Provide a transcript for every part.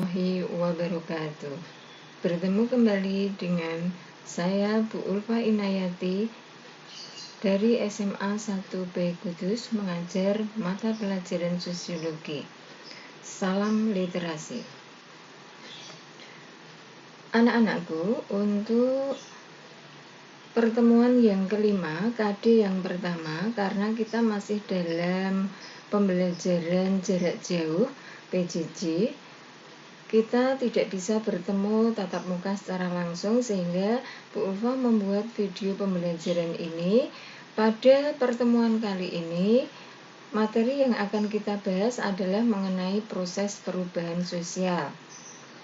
warahmatullahi wabarakatuh. Bertemu kembali dengan saya Bu Ulfa Inayati dari SMA 1B Kudus mengajar mata pelajaran sosiologi. Salam literasi. Anak-anakku, untuk pertemuan yang kelima, KD yang pertama, karena kita masih dalam pembelajaran jarak jauh PJJ, kita tidak bisa bertemu tatap muka secara langsung, sehingga Bu Ulfa membuat video pembelajaran ini. Pada pertemuan kali ini, materi yang akan kita bahas adalah mengenai proses perubahan sosial.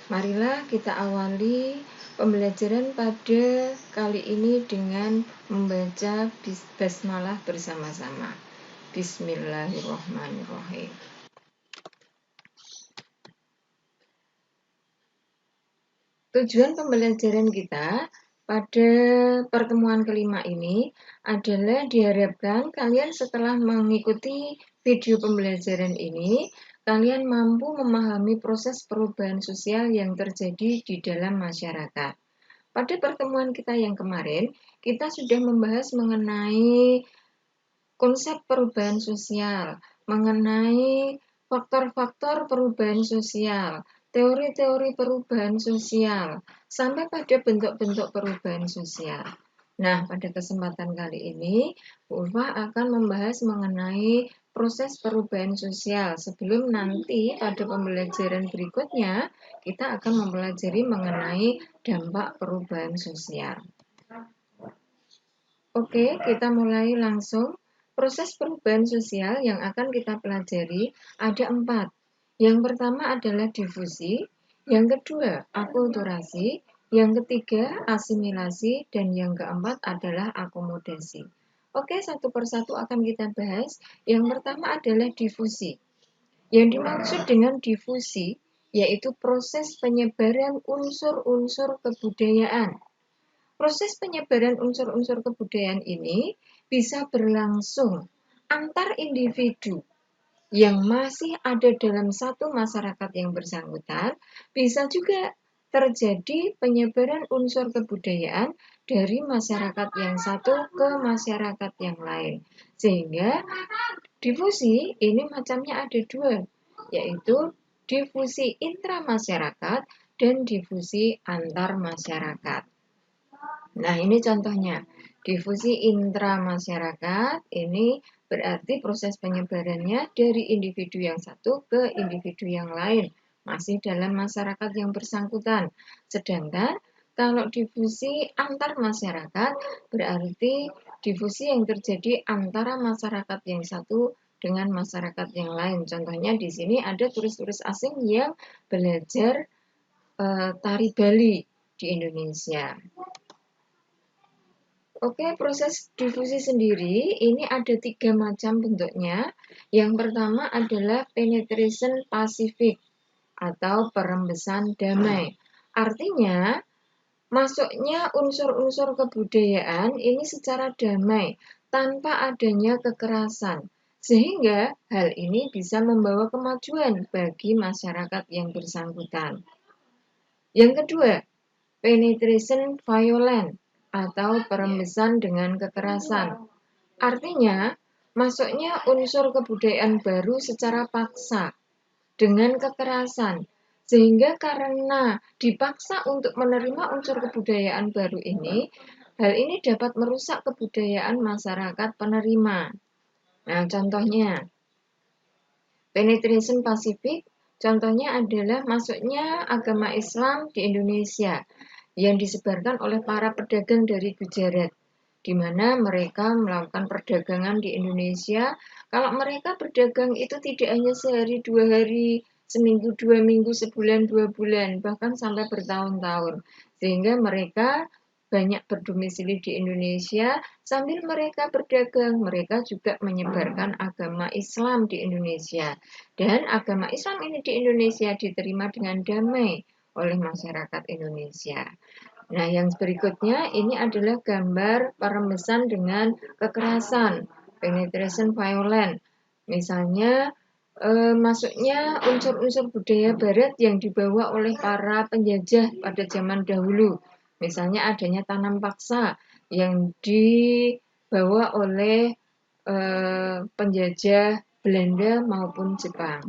Marilah kita awali pembelajaran pada kali ini dengan membaca basmalah bersama-sama. Bismillahirrahmanirrahim. Tujuan pembelajaran kita pada pertemuan kelima ini adalah diharapkan kalian setelah mengikuti video pembelajaran ini, kalian mampu memahami proses perubahan sosial yang terjadi di dalam masyarakat. Pada pertemuan kita yang kemarin, kita sudah membahas mengenai konsep perubahan sosial, mengenai faktor-faktor perubahan sosial, teori-teori perubahan sosial, sampai pada bentuk-bentuk perubahan sosial. Nah, pada kesempatan kali ini, Bu Ulfa akan membahas mengenai proses perubahan sosial. Sebelum nanti pada pembelajaran berikutnya, kita akan mempelajari mengenai dampak perubahan sosial. Oke, kita mulai langsung. Proses perubahan sosial yang akan kita pelajari ada 4. Yang pertama adalah difusi, yang kedua akulturasi, yang ketiga asimilasi, dan yang keempat adalah akomodasi. Oke, satu persatu akan kita bahas. Yang pertama adalah difusi. Yang dimaksud dengan difusi yaitu proses penyebaran unsur-unsur kebudayaan. Proses penyebaran unsur-unsur kebudayaan ini bisa berlangsung antar individu yang masih ada dalam satu masyarakat yang bersangkutan, bisa juga terjadi penyebaran unsur kebudayaan dari masyarakat yang satu ke masyarakat yang lain. Sehingga difusi ini macamnya ada 2, yaitu difusi intramasyarakat dan difusi antar masyarakat. Nah, ini contohnya. Difusi intramasyarakat ini berarti proses penyebarannya dari individu yang satu ke individu yang lain, masih dalam masyarakat yang bersangkutan. Sedangkan kalau difusi antar masyarakat berarti difusi yang terjadi antara masyarakat yang satu dengan masyarakat yang lain. Contohnya di sini ada turis-turis asing yang belajar tari Bali di Indonesia. Oke, proses difusi sendiri ini ada 3 macam bentuknya. Yang pertama adalah penetration pasifik atau perembesan damai. Artinya, masuknya unsur-unsur kebudayaan ini secara damai, tanpa adanya kekerasan. Sehingga hal ini bisa membawa kemajuan bagi masyarakat yang bersangkutan. Yang kedua, penetration violent atau perembesan dengan kekerasan. Artinya, masuknya unsur kebudayaan baru secara paksa dengan kekerasan, sehingga karena dipaksa untuk menerima unsur kebudayaan baru ini, hal ini dapat merusak kebudayaan masyarakat penerima. Nah, contohnya, penetration pasifik, contohnya adalah masuknya agama Islam di Indonesia yang disebarkan oleh para pedagang dari Gujarat, di mana mereka melakukan perdagangan di Indonesia. Kalau mereka berdagang itu tidak hanya sehari, 2 hari, seminggu, 2 minggu, sebulan, 2 bulan, bahkan sampai bertahun-tahun. Sehingga mereka banyak berdomisili di Indonesia, sambil mereka berdagang, mereka juga menyebarkan agama Islam di Indonesia. Dan agama Islam ini di Indonesia diterima dengan damai oleh masyarakat Indonesia. Nah, yang berikutnya ini adalah gambar perembesan dengan kekerasan, penetration violent. Misalnya, masuknya unsur-unsur budaya barat yang dibawa oleh para penjajah pada zaman dahulu. Misalnya adanya tanam paksa yang dibawa oleh penjajah Belanda maupun Jepang.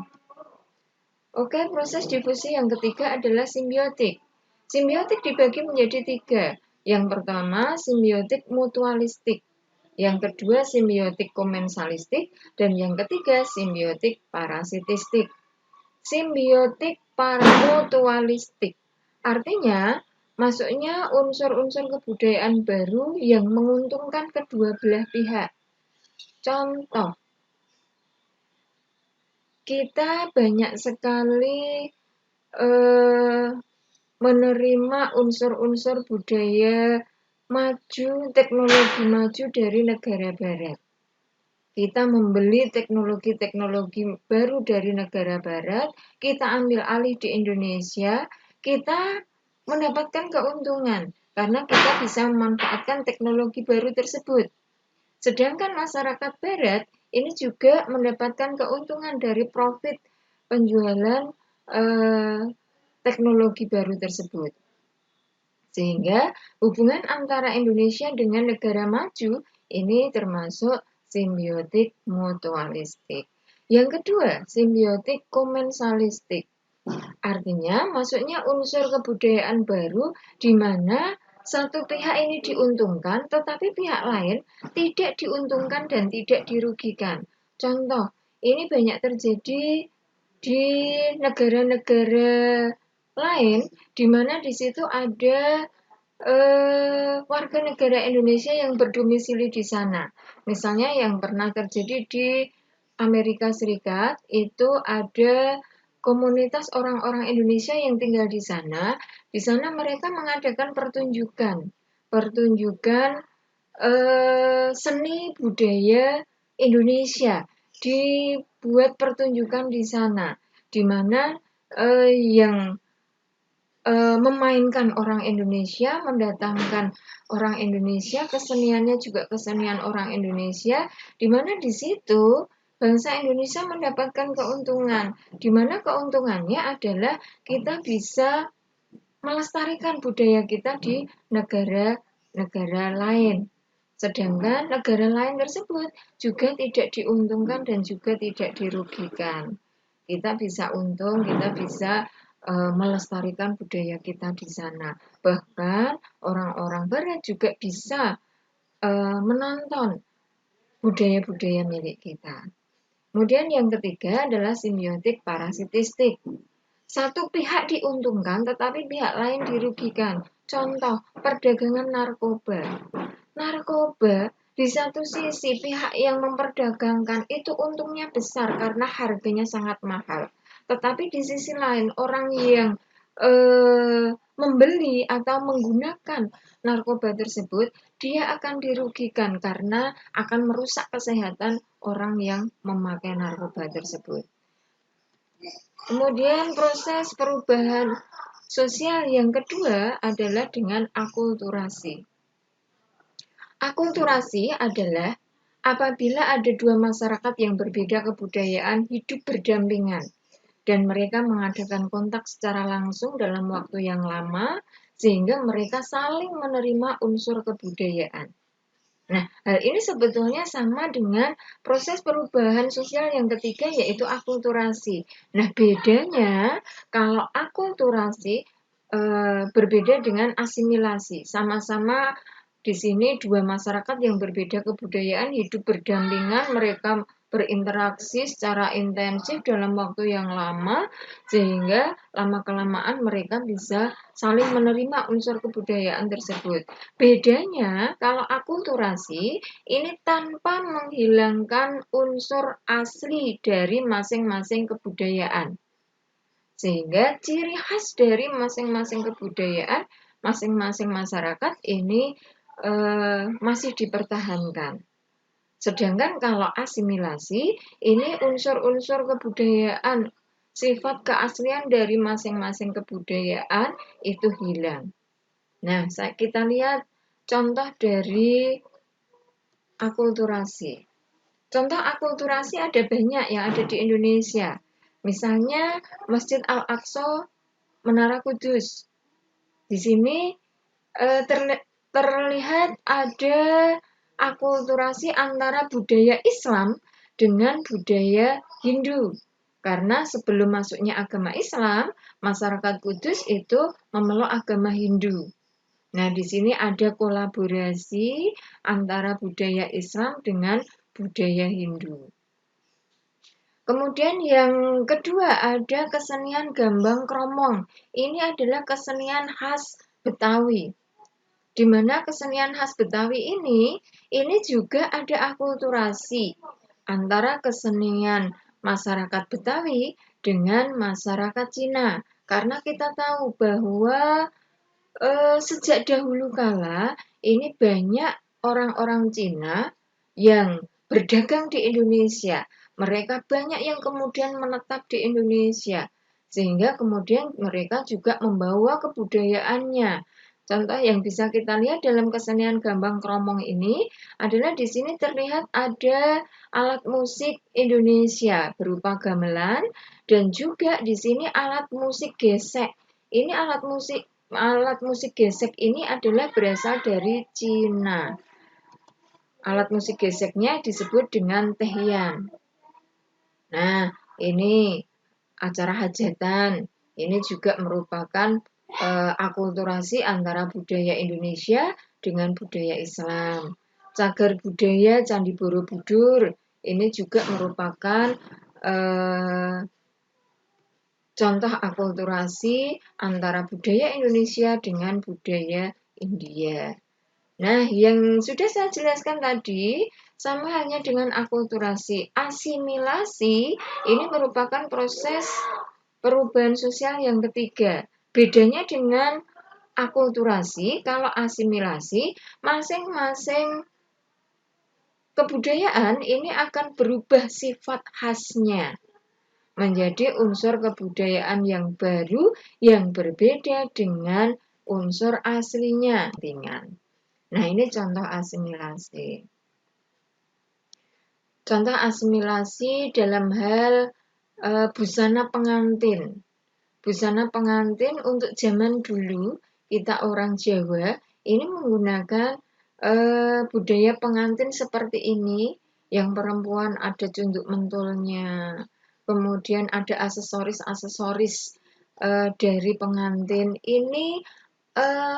Oke, proses difusi yang ketiga adalah simbiotik. Simbiotik dibagi menjadi 3. Yang pertama, simbiotik mutualistik. Yang kedua, simbiotik komensalistik. Dan yang ketiga, simbiotik parasitistik. Simbiotik paramutualistik. Artinya, masuknya unsur-unsur kebudayaan baru yang menguntungkan kedua belah pihak. Contoh, kita banyak sekali menerima unsur-unsur budaya maju, teknologi maju dari negara barat. Kita membeli teknologi-teknologi baru dari negara barat, kita ambil alih di Indonesia, kita mendapatkan keuntungan karena kita bisa memanfaatkan teknologi baru tersebut. Sedangkan masyarakat barat ini juga mendapatkan keuntungan dari profit penjualan teknologi baru tersebut. Sehingga hubungan antara Indonesia dengan negara maju ini termasuk simbiotik mutualistik. Yang kedua, simbiotik komensalistik. Artinya masuknya unsur kebudayaan baru di mana satu pihak ini diuntungkan tetapi pihak lain tidak diuntungkan dan tidak dirugikan. Contoh, ini banyak terjadi di negara-negara lain di mana di situ ada warga negara Indonesia yang berdomisili di sana. Misalnya yang pernah terjadi di Amerika Serikat itu ada komunitas orang-orang Indonesia yang tinggal di sana. Di sana mereka mengadakan pertunjukan seni budaya Indonesia. Dibuat pertunjukan di sana, di mana yang memainkan orang Indonesia, mendatangkan orang Indonesia, keseniannya juga kesenian orang Indonesia, di mana di situ bangsa Indonesia mendapatkan keuntungan, di mana keuntungannya adalah kita bisa melestarikan budaya kita di negara-negara lain. Sedangkan negara lain tersebut juga tidak diuntungkan dan juga tidak dirugikan. Kita bisa untung, kita bisa melestarikan budaya kita di sana. Bahkan orang-orang barat juga bisa menonton budaya-budaya milik kita. Kemudian yang ketiga adalah simbiotik parasitistik. Satu pihak diuntungkan tetapi pihak lain dirugikan. Contoh, perdagangan narkoba. Narkoba di satu sisi pihak yang memperdagangkan itu untungnya besar karena harganya sangat mahal. Tetapi di sisi lain orang yang membeli atau menggunakan narkoba tersebut, dia akan dirugikan karena akan merusak kesehatan orang yang memakai narkoba tersebut. Kemudian proses perubahan sosial yang kedua adalah dengan akulturasi. Akulturasi adalah apabila ada dua masyarakat yang berbeda kebudayaan hidup berdampingan dan mereka mengadakan kontak secara langsung dalam waktu yang lama sehingga mereka saling menerima unsur kebudayaan. Nah, hal ini sebetulnya sama dengan proses perubahan sosial yang ketiga yaitu akulturasi. Nah, bedanya kalau akulturasi berbeda dengan asimilasi. Sama-sama di sini dua masyarakat yang berbeda kebudayaan hidup berdampingan, mereka berinteraksi secara intensif dalam waktu yang lama sehingga lama-kelamaan mereka bisa saling menerima unsur kebudayaan tersebut. Bedanya kalau akulturasi ini tanpa menghilangkan unsur asli dari masing-masing kebudayaan. Sehingga ciri khas dari masing-masing kebudayaan, masing-masing masyarakat ini masih dipertahankan. Sedangkan kalau asimilasi, ini unsur-unsur kebudayaan, sifat keaslian dari masing-masing kebudayaan itu hilang. Nah, kita lihat contoh dari akulturasi. Contoh akulturasi ada banyak yang ada di Indonesia. Misalnya Masjid Al-Aqsa, Menara Kudus. Di sini terlihat ada akulturasi antara budaya Islam dengan budaya Hindu. Karena sebelum masuknya agama Islam, masyarakat Kudus itu memeluk agama Hindu. Nah, di sini ada kolaborasi antara budaya Islam dengan budaya Hindu. Kemudian yang kedua ada kesenian gambang kromong. Ini adalah kesenian khas Betawi. Di mana kesenian khas Betawi ini juga ada akulturasi antara kesenian masyarakat Betawi dengan masyarakat Cina. Karena kita tahu bahwa sejak dahulu kala ini banyak orang-orang Cina yang berdagang di Indonesia. Mereka banyak yang kemudian menetap di Indonesia, sehingga kemudian mereka juga membawa kebudayaannya. Contoh yang bisa kita lihat dalam kesenian gambang kromong ini adalah di sini terlihat ada alat musik Indonesia berupa gamelan dan juga di sini alat musik gesek. Ini alat musik gesek ini adalah berasal dari Cina. Alat musik geseknya disebut dengan tehian. Nah, ini acara hajatan. Ini juga merupakan akulturasi antara budaya Indonesia dengan budaya Islam. Cagar budaya Candi Borobudur ini juga merupakan contoh akulturasi antara budaya Indonesia dengan budaya India. Nah, yang sudah saya jelaskan tadi sama halnya dengan akulturasi. Asimilasi ini merupakan proses perubahan sosial yang ketiga. Bedanya dengan akulturasi, kalau asimilasi, masing-masing kebudayaan ini akan berubah sifat khasnya menjadi unsur kebudayaan yang baru yang berbeda dengan unsur aslinya. Nah, ini contoh asimilasi. Contoh asimilasi dalam hal busana pengantin. Busana pengantin untuk zaman dulu, kita orang Jawa, ini menggunakan budaya pengantin seperti ini. Yang perempuan ada cunduk mentulnya, kemudian ada aksesoris-aksesoris dari pengantin. Ini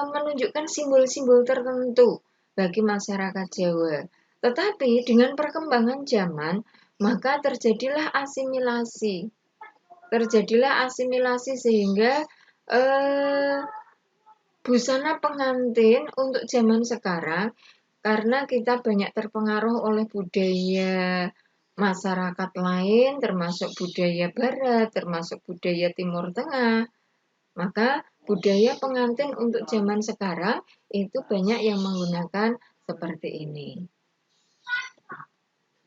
menunjukkan simbol-simbol tertentu bagi masyarakat Jawa. Tetapi dengan perkembangan zaman, maka terjadilah asimilasi. Sehingga busana pengantin untuk zaman sekarang, karena kita banyak terpengaruh oleh budaya masyarakat lain, termasuk budaya Barat, termasuk budaya Timur Tengah, maka budaya pengantin untuk zaman sekarang itu banyak yang menggunakan seperti ini.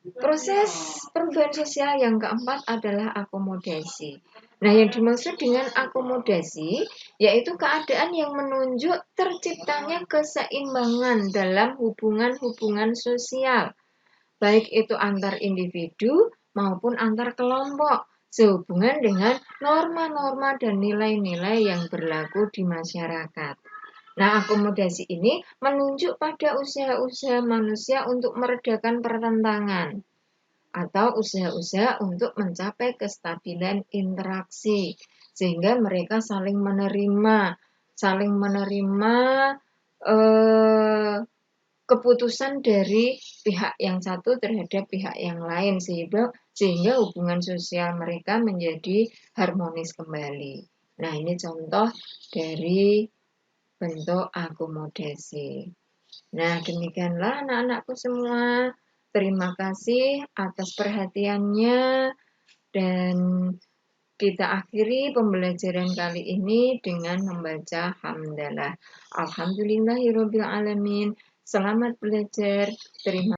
Proses perubahan sosial yang keempat adalah akomodasi. Nah, yang dimaksud dengan akomodasi yaitu keadaan yang menunjuk terciptanya keseimbangan dalam hubungan-hubungan sosial, baik itu antar individu maupun antar kelompok, sehubungan dengan norma-norma dan nilai-nilai yang berlaku di masyarakat. Nah, akomodasi ini menunjuk pada usaha-usaha manusia untuk meredakan pertentangan atau usaha-usaha untuk mencapai kestabilan interaksi, sehingga mereka saling menerima keputusan dari pihak yang satu terhadap pihak yang lain, sehingga hubungan sosial mereka menjadi harmonis kembali. Nah, ini contoh dari bentuk akomodasi. Nah, demikianlah anak-anakku semua. Terima kasih atas perhatiannya dan kita akhiri pembelajaran kali ini dengan membaca hamdalah. Alhamdulillahirabbil alamin. Selamat belajar. Terima